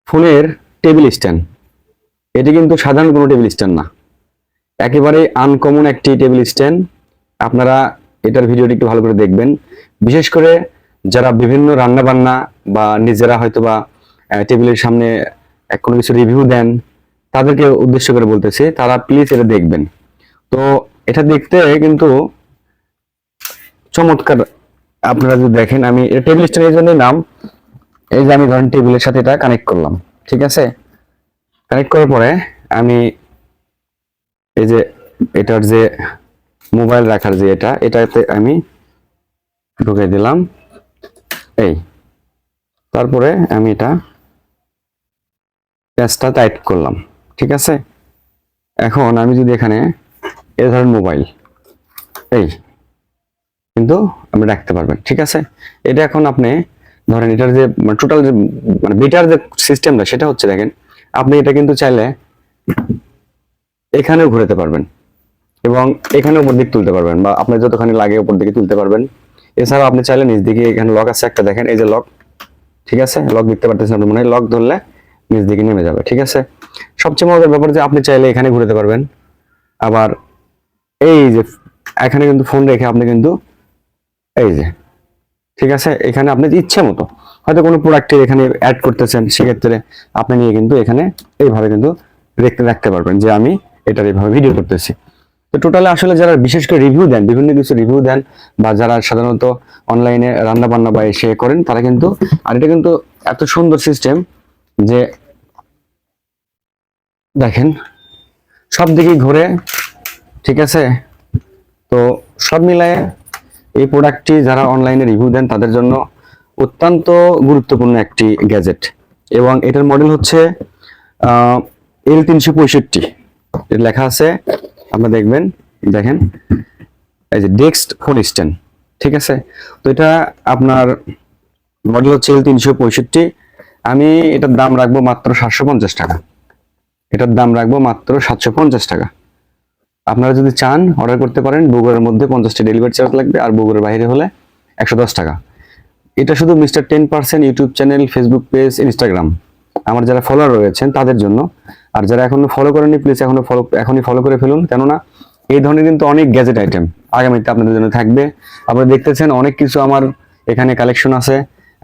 ফোনের table stand. এটি কিন্তু সাধারণ কোনো টেবিল স্ট্যান্ড না, একেবারে আনকমন একটি টেবিল স্ট্যান্ড। আপনারা এটার ভিডিওটি একটু ভালো করে দেখবেন, বিশেষ করে যারা বিভিন্ন রান্না বান্না বা নিজেরা হয়তো বা টেবিলের সামনে কোনো কিছু রিভিউ দেন, তাদেরকে উদ্দেশ্য করে বলতেছি, তারা প্লিজ এটা দেখবেন। তো এটা দেখতে কিন্তু চমৎকার। আপনারা যদি দেখেন, আমি টেবিল স্ট্যান্ড এই জন্য নাম, এই যে আমি ধরেন টেবিলের সাথে এটা কানেক্ট করলাম, ঠিক আছে। কানেক্ট করার পরে আমি এই যে এটার যে মোবাইল রাখার যে এটাতে আমি ঢুকে দিলাম, তারপরে আমি এটা প্যাচটা টাইট করলাম, ঠিক আছে। এখন আমি যদি এখানে এই ধরেন মোবাইল কিন্তু আপনি রাখতে পারবেন, ঠিক আছে। এটা এখন আপনি ধরেন এটার যে টোটাল যে বিটার যে সিস্টেমটা, সেটা হচ্ছে দেখেন, আপনি এটা কিন্তু চাইলে এখানেও ঘুরাতে পারবেন এবং এখানে উপর দিক তুলতে পারবেন, বা আপনার যতখানি লাগে উপর দিকে তুলতে পারবেন। এছাড়াও আপনি চাইলে নিচ দিকে, এখানে লক আছে একটা, দেখেন এই যে লক, ঠিক আছে। লক দেখতে পারতেছেন আপনি, মনে হয় লক ধরলে নিচ দিকে নেমে যাবে, ঠিক আছে। সবচেয়ে মজার ব্যাপার যে আপনি চাইলে এখানে ঘুরাতে পারবেন, আবার এই যে এখানে কিন্তু ফোন রেখে আপনি কিন্তু এই যে, ঠিক আছে, এখানে আপনি ইচ্ছে মতো হয়তো কোনো প্রোডাক্টের এখানে অ্যাড করতেছেন, সেক্ষেত্রে আপনি নিয়ে কিন্তু এখানে এইভাবে কিন্তু রাখতে পারবেন যে আমি এটার এইভাবে ভিডিও করতেছি। তো টোটালি আসলে যারা বিশেষ করে রিভিউ দেন, বিভিন্ন কিছু রিভিউ দেন, বা যারা সাধারণত অনলাইনে রান্না বান্না বা এসে করেন, তারা কিন্তু, আর এটা কিন্তু এত সুন্দর সিস্টেম যে দেখেন সব দিকে ঘুরে, ঠিক আছে। তো সব মিলায়ে এই প্রোডাক্টটি যারা অনলাইনে রিভিউ দেন তাদের জন্য অত্যন্ত গুরুত্বপূর্ণ একটি গ্যাজেট, এবং এটার মডেল হচ্ছে L365, লেখা আছে, আপনারা দেখবেন, দেখেন এই যে ডেস্ক ফোন স্ট্যান্ড, ঠিক আছে। তো এটা আপনার মডেল হচ্ছে L365। আমি এটার দাম রাখবো মাত্র 750 টাকা। এটার দাম রাখবো মাত্র 750 টাকা। আপনারা যদি চান অর্ডার করতে পারেন, বগুড়ার মধ্যে 50টা ডেলিভারি চার্জ লাগবে, আর বগুড়ার বাইরে হলে 110 টাকা। এটা শুধু mister 10% YouTube channel, Facebook page, Instagram আমার যারা ফলোয়ার রয়েছেন তাদের জন্য। আর যারা এখনো ফলো করেননি, প্লিজ এখনই ফলো করে ফেলুন, কেননা এই ধরনের কিন্তু অনেক গ্যাজেট আইটেম আগামীতে আপনাদের জন্য থাকবে। আপনারা দেখতেছেন অনেক কিছু আমার এখানে কালেকশন আছে,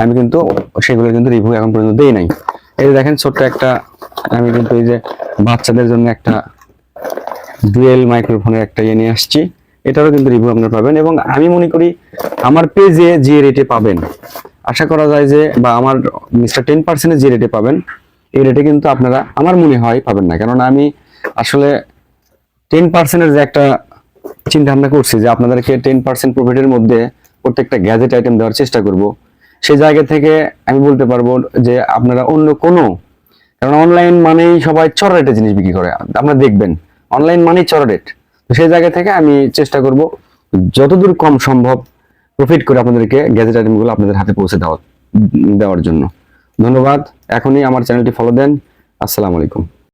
আমি কিন্তু সেগুলো কিন্তু রিভিউ এখন পর্যন্ত দেই নাই। এই যে দেখেন ছোট্ট একটা, আমি কিন্তু এই যে বাচ্চাদের জন্য একটা ডুয়েল মাইক্রোফোনের একটা নিয়ে আসছি, এটারও কিন্তু রিভিউ আপনারা পাবেন। এবং আমি মনে করি আমার পেজে যে রেটে পাবেন, আশা করা যায় যে, বা আমার মিস্টার 10% যে রেটে পাবেন, এই রেটে কিন্তু আপনারা আমার মনে হয় পাবেন না। কেননা আমি আসলে 10%-এর যে একটা চিন্তা ভাবনা করছি যে আপনাদেরকে 10% প্রফিটের মধ্যে প্রত্যেকটা গ্যাজেট আইটেম দেওয়ার চেষ্টা করব, সেই জায়গা থেকে আমি বলতে পারবো যে আপনারা অন্য কোনো, কারণ অনলাইন মানেই সবাই চড়া রেটে জিনিস বিক্রি করে, আপনারা দেখবেন অনলাইন মানেই চড়া রেট। তো সেই জায়গা থেকে আমি চেষ্টা করব যতদূর কম সম্ভব প্রফিট করে আপনাদেরকে গ্যাজেট আইটেমগুলো আপনাদের হাতে পৌঁছে দেওয়ার জন্য। ধন্যবাদ। এখনই আমার চ্যানেলটি ফলো দেন। আসসালামু আলাইকুম।